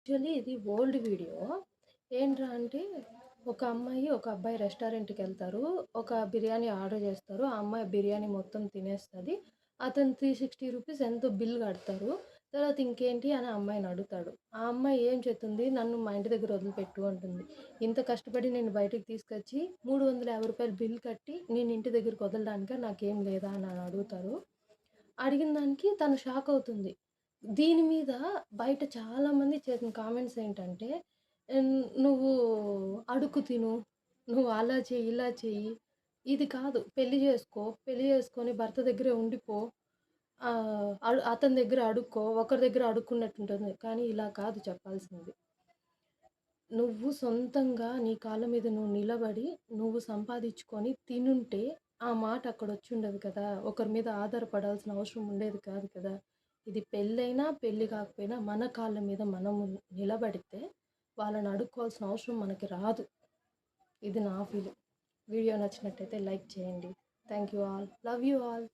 Actually ఇది old video. ఏంట్రా అంటే ఒక అమ్మాయి, ఒక అబ్బాయి రెస్టారెంట్‌కెళ్తారు. ఒక బిర్యానీ ఆర్డర్ చేస్తారు. ఆ అమ్మాయి బిర్యానీ మొత్తం తినేస్తది. అతను 360 రూపీస్ ఎంతో బిల్ కడతారు. తర్వాత ఇంకేంటి అని ఆ అమ్మాయిని అడుగుతాడు. ఆ అమ్మాయి ఏం చెప్తుంది, "నన్ను మా ఇంటి దగ్గర వదిలిపెట్టు" అంటుంది. ఇంత కష్టపడి నేను బయటికి తీసుకొచ్చి రూ. 350 బిల్ కట్టి నేను ఇంటి దగ్గరికి వదలడానికా నాకేం లేదా అని అడుగుతారు. అడిగిన దానికి తను షాక్ అవుతుంది. దీని మీద బయట చాలామంది చేసిన కామెంట్స్ ఏంటంటే, నువ్వు అడుక్కు తిను, నువ్వు అలా చెయ్యి, ఇలా చెయ్యి. ఇది కాదు పెళ్లి చేసుకో. పెళ్లి చేసుకొని భర్త దగ్గరే ఉండిపో. అతని దగ్గర అడుక్కో. ఒకరి దగ్గర అడుక్కున్నట్టుంటుంది. కానీ ఇలా కాదు చెప్పాల్సింది. నువ్వు సొంతంగా నీ కాళ్ళ మీద నువ్వు నిలబడి, నువ్వు సంపాదించుకొని తినుంటే, ఆ మాట అక్కడొచ్చుండదు కదా! ఒకరి మీద ఆధారపడాల్సిన అవసరం ఉండేది కాదు కదా! ఇది పెళ్ళైనా, పెళ్లి కాకపోయినా మన కాళ్ళ మీద మనము నిలబడితే, వాళ్ళని అడుక్కోవాల్సిన అవసరం మనకి రాదు. ఇది నా ఫీలింగ్. వీడియో నచ్చినట్టయితే లైక్ చేయండి. Thank you all. Love you all.